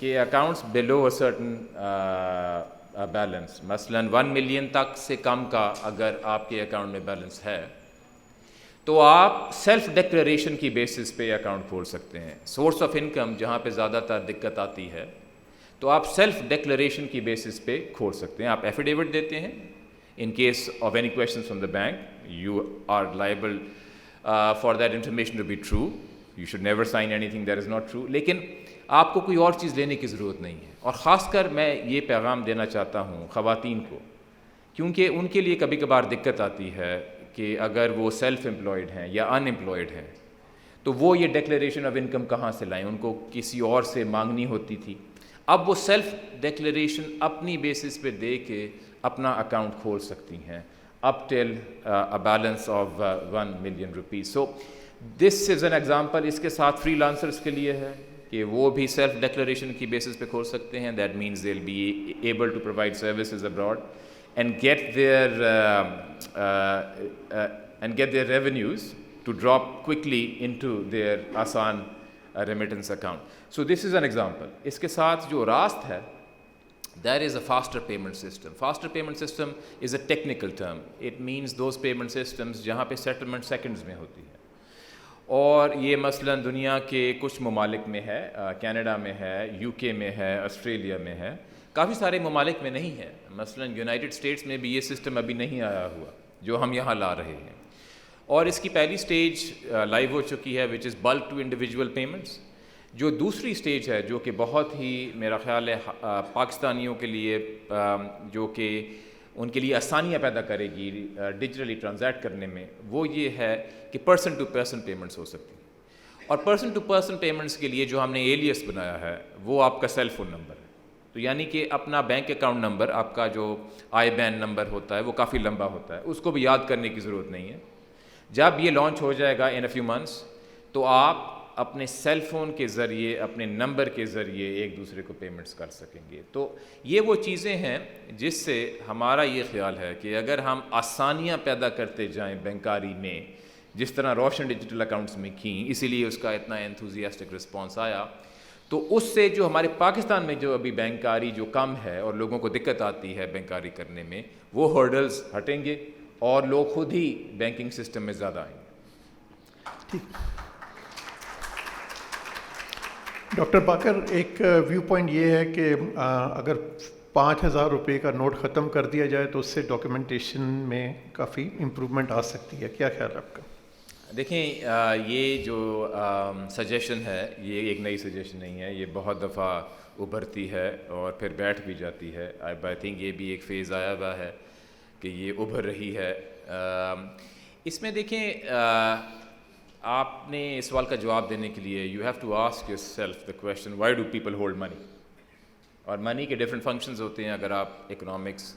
کہ accounts below a certain balance, مثلاً 1 ملین تک سے کم کا اگر آپ کے اکاؤنٹ میں بیلنس ہے تو آپ سیلف ڈکلیریشن کی بیسس پہ اکاؤنٹ کھول سکتے ہیں. سورس آف انکم جہاں پہ زیادہ تر دقت آتی ہے تو آپ سیلف ڈکلیریشن کی بیسس پہ کھول سکتے ہیں. آپ ایفیڈیوٹ دیتے ہیں in case of any questions from the bank, you are liable for that information to be true. You should never sign anything that is not true. لیکن آپ کو کوئی اور چیز لینے کی ضرورت نہیں ہے. اور خاص کر میں یہ پیغام دینا چاہتا ہوں خواتین کو، کیونکہ ان کے لیے کبھی کبھار دقت آتی ہے کہ اگر وہ سیلف امپلائڈ ہیں یا ان امپلائڈ ہیں تو وہ یہ ڈکلیریشن آف انکم کہاں سے لائیں، ان کو کسی اور سے مانگنی ہوتی تھی. اب وہ سیلف ڈکلیریشن اپنی بیسس پہ دے کے اپنا اکاؤنٹ کھول سکتی ہیں up till a balance of 1 million rupees. So this is an example. اس کے ساتھ فری لانسرس کے لیے ہے کہ وہ بھی سیلف ڈکلیریشن کی بیسس پہ کھول سکتے ہیں. That means they will be able to provide services abroad and get their revenues to drop quickly into their Asaan remittance account. So this is an example. اس کے ساتھ جو راست ہے that is a faster payment system. Faster payment system is a technical term. It means those payment systems جہاں پہ settlement seconds میں ہوتی ہے. اور یہ مثلاً دنیا کے کچھ ممالک میں ہے، کینیڈا میں ہے، یو کے میں ہے، آسٹریلیا میں ہے، کافی سارے ممالک میں نہیں ہے. مثلاً یونائٹڈ اسٹیٹس میں بھی یہ سسٹم ابھی نہیں آیا ہوا جو ہم یہاں لا رہے ہیں. اور اس کی پہلی سٹیج لائیو ہو چکی ہے which is bulk to individual payments. جو دوسری سٹیج ہے جو کہ بہت ہی میرا خیال ہے پاکستانیوں کے لیے جو کہ ان کے لیے آسانیاں پیدا کرے گی ڈیجیٹلی ٹرانزیکٹ کرنے میں، وہ یہ ہے کہ پرسن ٹو پرسن پیمنٹس ہو سکتی ہیں. اور پرسن ٹو پرسن پیمنٹس کے لیے جو ہم نے ایلیس بنایا ہے وہ آپ کا سیل فون نمبر ہے. تو یعنی کہ اپنا بینک اکاؤنٹ نمبر، آپ کا جو آئی بین نمبر ہوتا ہے وہ کافی لمبا ہوتا ہے، اس کو بھی یاد کرنے کی ضرورت نہیں ہے. جب یہ لانچ ہو جائے گا ان اے فیو منتھس تو آپ اپنے سیل فون کے ذریعے، اپنے نمبر کے ذریعے ایک دوسرے کو پیمنٹس کر سکیں گے. تو یہ وہ چیزیں ہیں جس سے ہمارا یہ خیال ہے کہ اگر ہم آسانیاں پیدا کرتے جائیں بینکاری میں، جس طرح روشن ڈیجیٹل اکاؤنٹس میں کیں، اسی لیے اس کا اتنا انتھوزیاسٹک رسپانس آیا، تو اس سے جو ہمارے پاکستان میں جو ابھی بینکاری جو کم ہے اور لوگوں کو دقت آتی ہے بینکاری کرنے میں، وہ ہرڈلز ہٹیں گے اور لوگ خود ہی بینکنگ سسٹم میں زیادہ آئیں گے. ٹھیک. ڈاکٹر باقر، ایک ویو پوائنٹ یہ ہے کہ اگر 5,000 روپے کا نوٹ ختم کر دیا جائے تو اس سے ڈاکیومنٹیشن میں کافی امپرومنٹ آ سکتی ہے. کیا خیال ہے آپ کا؟ دیکھیں، یہ جو سجیشن ہے یہ ایک نئی سجیشن نہیں ہے، یہ بہت دفعہ ابھرتی ہے اور پھر بیٹھ بھی جاتی ہے. آئی تھنک یہ بھی ایک فیز آیا ہوا ہے کہ یہ ابھر رہی ہے. اس میں دیکھیں، آپ نے اس سوال کا جواب دینے کے لیے you have to ask yourself the question why do people hold money. اور منی کے ڈفرینٹ فنکشنز ہوتے ہیں. اگر آپ اکنامکس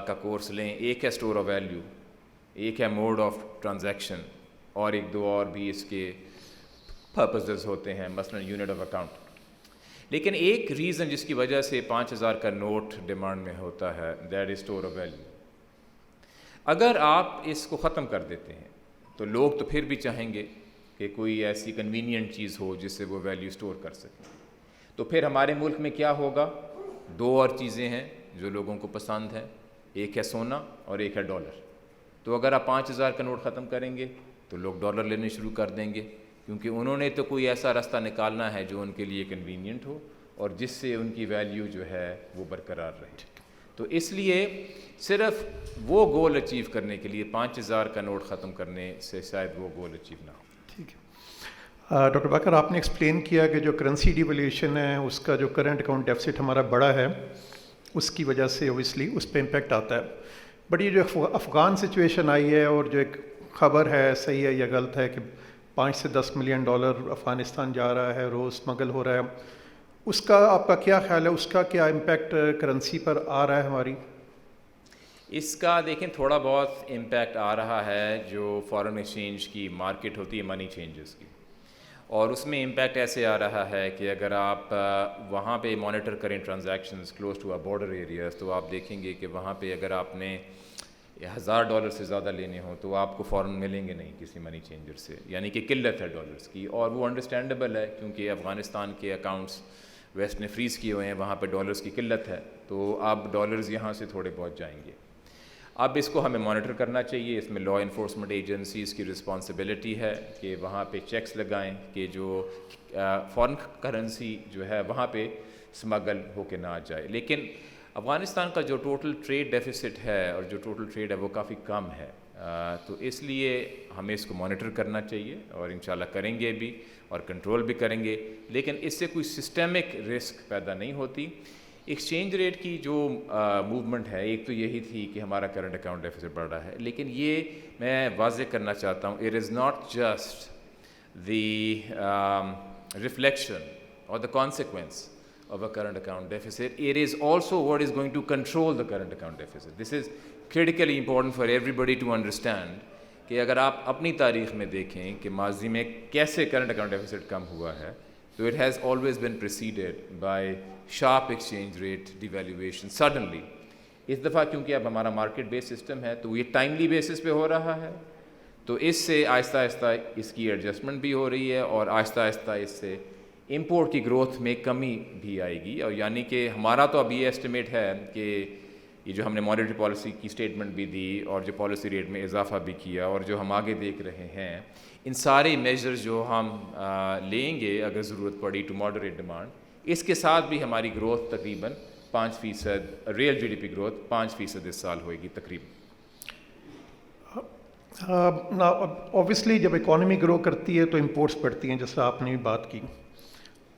کا کورس لیں، ایک ہے اسٹور آف ویلیو، ایک ہے موڈ آف ٹرانزیکشن، اور ایک دو اور بھی اس کے پرپزز ہوتے ہیں، مثلا یونٹ آف اکاؤنٹ. لیکن ایک ریزن جس کی وجہ سے 5,000 کا نوٹ ڈیمانڈ میں ہوتا ہے، that is store of value. اگر آپ اس کو ختم کر دیتے ہیں تو لوگ تو پھر بھی چاہیں گے کہ کوئی ایسی کنوینئنٹ چیز ہو جس سے وہ ویلیو اسٹور کر سکیں. تو پھر ہمارے ملک میں کیا ہوگا؟ دو اور چیزیں ہیں جو لوگوں کو پسند ہیں، ایک ہے سونا اور ایک ہے ڈالر. تو اگر آپ 5,000 کا نوٹ ختم کریں گے تو لوگ ڈالر لینے شروع کر دیں گے، کیونکہ انہوں نے تو کوئی ایسا راستہ نکالنا ہے جو ان کے لیے کنوینئنٹ ہو اور جس سے ان کی ویلیو جو ہے وہ برقرار رہے. تو اس لیے صرف وہ گول اچیو کرنے کے لیے 5,000 کا نوٹ ختم کرنے سے شاید وہ گول اچیو نہ ہو. ٹھیک ہے. ڈاکٹر باقر، آپ نے ایکسپلین کیا کہ جو کرنسی ڈیویلیویشن ہے اس کا جو کرنٹ اکاؤنٹ ڈیفسٹ ہمارا بڑا ہے، اس کی وجہ سے اوبیسلی اس پہ امپیکٹ آتا ہے. بٹ یہ جو افغان سچویشن آئی ہے اور جو ایک خبر ہے، صحیح ہے یا غلط ہے، کہ 5 سے 10 ملین ڈالر افغانستان جا رہا ہے، روز اسمگل ہو رہا ہے، اس کا آپ کا کیا خیال ہے؟ اس کا کیا امپیکٹ کرنسی پر آ رہا ہے ہماری؟ اس کا دیکھیں تھوڑا بہت امپیکٹ آ رہا ہے. جو فارن ایکسچینج کی مارکیٹ ہوتی ہے منی چینجز کی، اور اس میں امپیکٹ ایسے آ رہا ہے کہ اگر آپ وہاں پہ مانیٹر کریں transactions close to border areas, تو آپ دیکھیں گے کہ وہاں پہ اگر آپ نے $1,000 سے زیادہ لینے ہوں تو آپ کو فوراً ملیں گے نہیں کسی منی چینجر سے، یعنی کہ قلت ہے ڈالرز کی. اور وہ انڈرسٹینڈیبل ہے کیونکہ افغانستان کے اکاؤنٹس ویسٹ نے فریز کیے ہوئے ہیں, وہاں پہ ڈالرز کی قلت ہے, تو اب ڈالرز یہاں سے تھوڑے بہت جائیں گے. اب اس کو ہمیں مانیٹر کرنا چاہیے, اس میں لا انفورسمنٹ ایجنسیز کی رسپانسبلٹی ہے کہ وہاں پہ چیکس لگائیں کہ جو فارن کرنسی جو ہے وہاں پہ سمگل ہو کے نہ آ جائے. لیکن افغانستان کا جو ٹوٹل ٹریڈ ڈیفیسٹ ہے اور جو ٹوٹل ٹریڈ ہے وہ کافی کم ہے, تو اس لیے ہمیں اس کو مانیٹر کرنا چاہیے اور انشاءاللہ کریں گے بھی اور کنٹرول بھی کریں گے. لیکن اس سے کوئی سسٹمک رسک پیدا نہیں ہوتی. ایکسچینج ریٹ کی جو موومنٹ ہے, ایک تو یہی تھی کہ ہمارا کرنٹ اکاؤنٹ ڈیفیسٹ بڑھ رہا ہے, لیکن یہ میں واضح کرنا چاہتا ہوں, it is not just the reflection اور the consequence of a current account deficit, it is also what is going to control the current account deficit. This is critically important for everybody to understand کہ اگر آپ اپنی تاریخ میں دیکھیں کہ ماضی میں کیسے کرنٹ اکاؤنٹ ڈیفیسٹ کم ہوا ہے, تو it has always been preceded by sharp exchange rate devaluation suddenly. اس دفعہ کیونکہ اب ہمارا مارکیٹ بیس سسٹم ہے تو یہ ٹائملی بیسس پہ ہو رہا ہے, تو اس سے آہستہ آہستہ اس کی ایڈجسٹمنٹ بھی ہو رہی ہے اور آہستہ آہستہ اس سے امپورٹ کی گروتھ میں کمی بھی آئے گی. اور یعنی کہ ہمارا تو اب یہ ایسٹیمیٹ ہے کہ یہ جو ہم نے مانیٹری پالیسی کی اسٹیٹمنٹ بھی دی اور جو پالیسی ریٹ میں اضافہ بھی کیا اور جو ہم آگے دیکھ رہے ہیں, ان سارے میجرز جو ہم لیں گے اگر ضرورت پڑی ٹو ماڈریٹ ڈیمانڈ, اس کے ساتھ بھی ہماری گروتھ تقریباً 5%, real G D P growth 5% اس سال ہوئے گی تقریباً. اوبیسلی جب اکانومی گرو کرتی ہے تو امپورٹس بڑھتی ہیں, جیسا آپ نے بھی بات کی,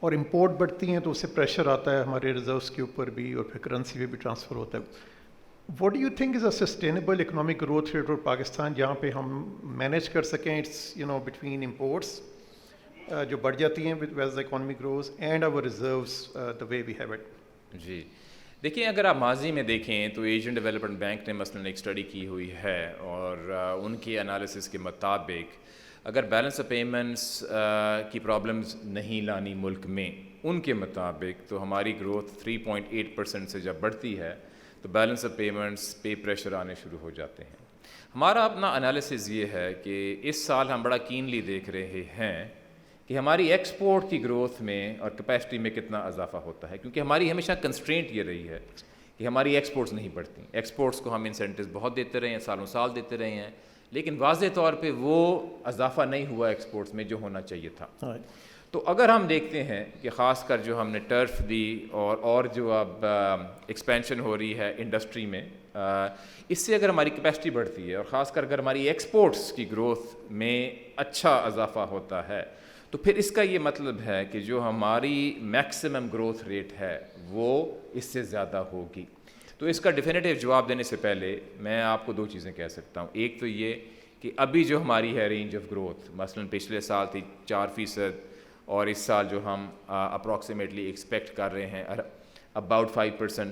اور امپورٹ بڑھتی ہیں تو اس سے پریشر آتا ہے ہمارے ریزروس کے اوپر بھی اور پھر کرنسی پہ بھی ٹرانسفر ہوتا ہے. What do you think is a sustainable economic growth rate for Pakistan جہاں پہ ہم مینیج کر سکیں اٹس بٹوین امپورٹس جو بڑھ جاتی ہیں as the economy grows and our reserves the way we have it? جی دیکھیں, اگر آپ ماضی میں دیکھیں تو ایشین ڈیولپمنٹ بینک نے مثلاً ایک اسٹڈی کی ہوئی ہے اور ان کے انالیسس کے مطابق اگر بیلنس آف پیمنٹس کی پرابلمز نہیں لانی ملک میں, ان کے مطابق تو ہماری گروتھ 3.8% سے جب بڑھتی ہے تو بیلنس آف پیمنٹس پہ پریشر آنے شروع ہو جاتے ہیں. ہمارا اپنا انالیسس یہ ہے کہ اس سال ہم بڑا کینلی دیکھ رہے ہیں کہ ہماری ایکسپورٹ کی گروتھ میں اور کیپیسٹی میں کتنا اضافہ ہوتا ہے, کیونکہ ہماری ہمیشہ کنسٹرینٹ یہ رہی ہے کہ ہماری ایکسپورٹس نہیں بڑھتی. ایکسپورٹس کو ہم انسینٹیوز بہت دیتے رہے ہیں, سالوں سال دیتے رہے ہیں, لیکن واضح طور پہ وہ اضافہ نہیں ہوا ایکسپورٹس میں جو ہونا چاہیے تھا. تو اگر ہم دیکھتے ہیں کہ خاص کر جو ہم نے ٹرف دی اور جو اب ایکسپینشن ہو رہی ہے انڈسٹری میں, اس سے اگر ہماری کیپیسٹی بڑھتی ہے اور خاص کر اگر ہماری ایکسپورٹس کی گروتھ میں اچھا اضافہ ہوتا ہے, تو پھر اس کا یہ مطلب ہے کہ جو ہماری میکسیمم گروتھ ریٹ ہے وہ اس سے زیادہ ہوگی. تو اس کا ڈیفینیٹیو جواب دینے سے پہلے میں آپ کو 2 چیزیں کہہ سکتا ہوں. ایک تو یہ کہ ابھی جو ہماری ہے رینج آف گروتھ, مثلاً پچھلے سال تھی 4% اور اس سال جو ہم اپروکسیمیٹلی ایکسپیکٹ کر رہے ہیں about 5%,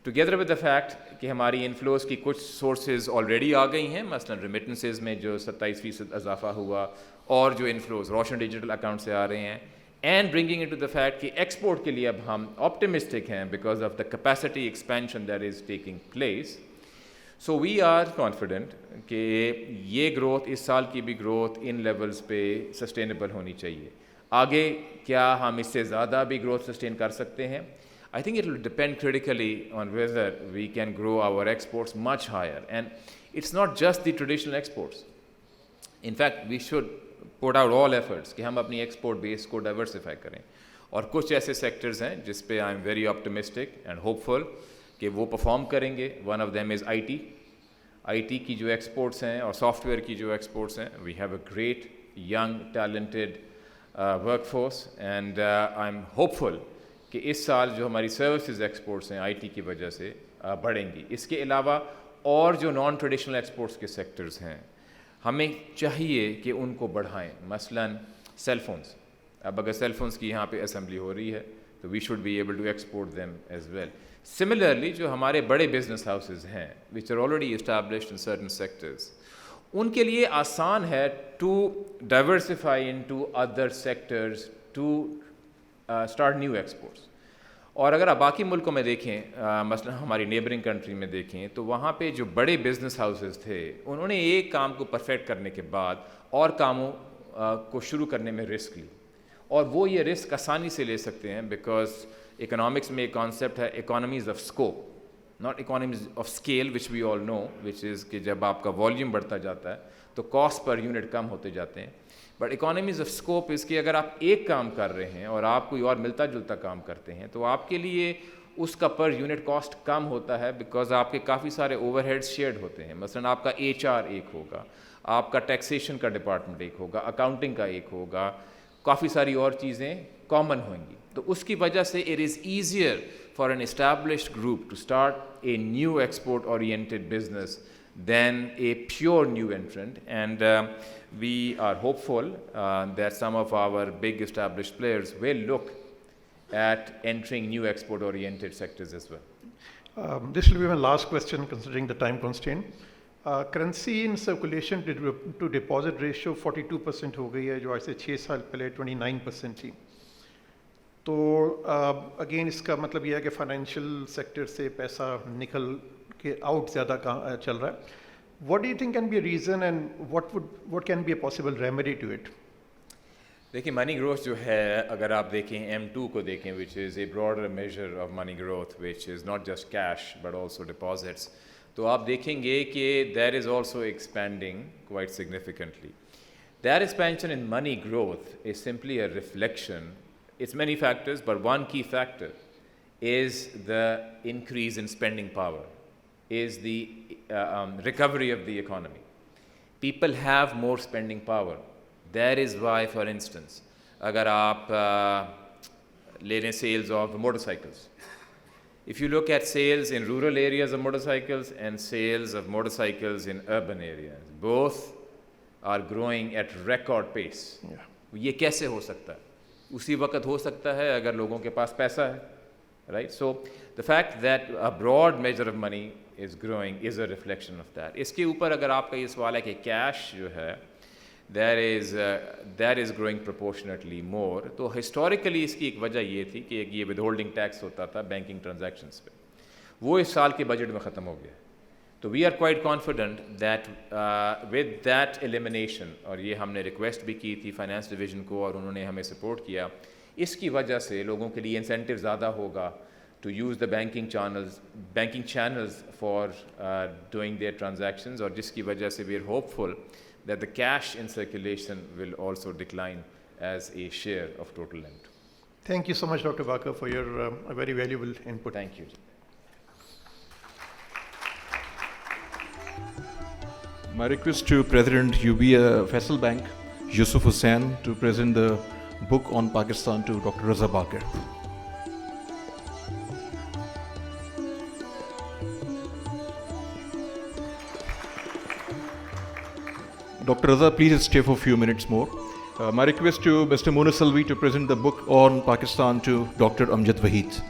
together with the fact کہ ہماری انفلوز کی کچھ سورسز آلریڈی آ گئی ہیں, مثلاً ریمیٹنسز میں جو 27% اضافہ ہوا اور جو انفلوز روشن ڈیجیٹل اکاؤنٹ سے آ رہے ہیں, and bringing into the fact کہ ایکسپورٹ کے لیے اب ہم آپٹمسٹک ہیں because of the capacity expansion that is taking place. So we are confident کہ یہ گروتھ, اس سال کی بھی گروتھ ان لیولز پہ سسٹینیبل ہونی چاہیے. آگے کیا ہم اس سے زیادہ بھی گروتھ سسٹین کر سکتے ہیں؟ I think it will depend critically on whether we can grow our exports much higher. And it's not just the traditional exports. In fact, we should put out all efforts کہ ہم اپنی ایکسپورٹ بیس کو ڈائیورسیفائی کریں. اور کچھ ایسے سیکٹرز ہیں جس پہ I am very optimistic and hopeful کہ وہ پرفارم کریں گے. One of them is I T کی جو ایکسپورٹس ہیں اور سافٹ ویئر کی جو ایکسپورٹس ہیں. We have a great young talented work force and I am hopeful کہ اس سال جو ہماری سروسز ایکسپورٹس ہیں آئی ٹی کی وجہ سے بڑھیں گی. اس کے علاوہ اور جو نان ٹریڈیشنل ایکسپورٹس کے سیکٹرز ہیں ہمیں چاہیے کہ ان کو بڑھائیں. مثلاً سیل فونس, اب اگر سیل فونس کی یہاں پہ اسمبلی ہو رہی ہے تو we should be able to export them as well. Similarly جو ہمارے بڑے بزنس ہاؤسز ہیں which are already established in certain sectors, ان کے لیے آسان ہے to diversify into other sectors to start new exports. اور اگر آپ باقی ملکوں میں دیکھیں, مثلا ہماری نیبرنگ کنٹری میں دیکھیں, تو وہاں پہ جو بڑے بزنس ہاؤسز تھے انہوں نے ایک کام کو پرفیکٹ کرنے کے بعد اور کاموں کو شروع کرنے میں رسک لی, اور وہ یہ رسک آسانی سے لے سکتے ہیں بیکاز اکنامکس میں ایک کانسیپٹ ہے economies of scope, not economies of scale which we all know, which is کہ جب آپ کا والیوم بڑھتا جاتا ہے تو کاسٹ پر یونٹ کم ہوتے جاتے ہیں. بٹ اکانومیز آف اسکوپ اس کہ اگر آپ ایک کام کر رہے ہیں اور آپ کوئی اور ملتا جلتا کام کرتے ہیں تو آپ کے لیے اس کا پر یونٹ کاسٹ کم ہوتا ہے, بیکاز آپ کے کافی سارے اوور ہیڈس شیئرڈ ہوتے ہیں. مثلاً آپ کا HR ایک ہوگا, آپ کا ٹیکسیشن کا ڈپارٹمنٹ ایک ہوگا, اکاؤنٹنگ کا ایک ہوگا, کافی ساری اور چیزیں کامن ہوئیں گی. تو اس کی وجہ سے it is easier for an established group to start a new export oriented business than a pure new entrant, and we are hopeful that some of our big established players will look at entering new export oriented sectors as well. This will be my last question considering the time constraint. Currency in circulation to deposit ratio 42% ہو گئی ہے, جو آج سے 6 سال پہلے 29% تھی. تو اگین اس کا مطلب یہ ہے کہ فائنینشیل سیکٹر سے پیسہ نکل کے آؤٹ زیادہ چل رہا ہے. What do you think can be a reason, and what can be a possible remedy to it? دیکھیں منی گروتھ جو ہے, اگر آپ دیکھیں M2 کو دیکھیں, which is a broader measure of money growth, which is not just cash but also deposits, تو آپ دیکھیں گے کہ that is also expanding quite significantly. That expansion in money growth is simply a reflection. It's many factors, but one key factor is the increase in spending power, is the recovery of the economy. People have more spending power. That is why, for instance, agar aap le lein sales of motorcycles, if you look at sales in rural areas of motorcycles and sales of motorcycles in urban areas, both are growing at record pace. یہ کیسے ہو سکتا ہے؟ اسی وقت ہو سکتا ہے اگر لوگوں کے پاس پیسہ ہے, right? So the fact that a broad measure of money is growing is a reflection of that. اس کے اوپر اگر آپ کا یہ سوال ہے کہ کیش جو ہے that is growing proportionately more, تو ہسٹوریکلی اس کی ایک وجہ یہ تھی کہ یہ ود ہولڈنگ ٹیکس ہوتا تھا بینکنگ ٹرانزیکشنس پہ, وہ اس سال کے بجٹ میں ختم ہو گیا. تو we are quite confident that with that elimination, اور یہ ہم نے ریکویسٹ بھی کی تھی فائنانس ڈویژن کو اور انہوں نے ہمیں سپورٹ کیا, اس کی وجہ سے لوگوں کے لیے انسینٹیو زیادہ ہوگا to use the banking channels for doing their transactions, اور جس کی وجہ سے we are hopeful that the cash in circulation will also decline as a share of total lend. Thank you so much, Dr. Baker, for your very valuable input. Thank you. My request to President UBA Faisal Bank, Yusuf Hussain, to present the book on Pakistan to Dr. Raza Baker. Dr. Raza, please stay for a few minutes more. My request to Mr. Munis Alvi to present the book on Pakistan to Dr. Amjad Waheed.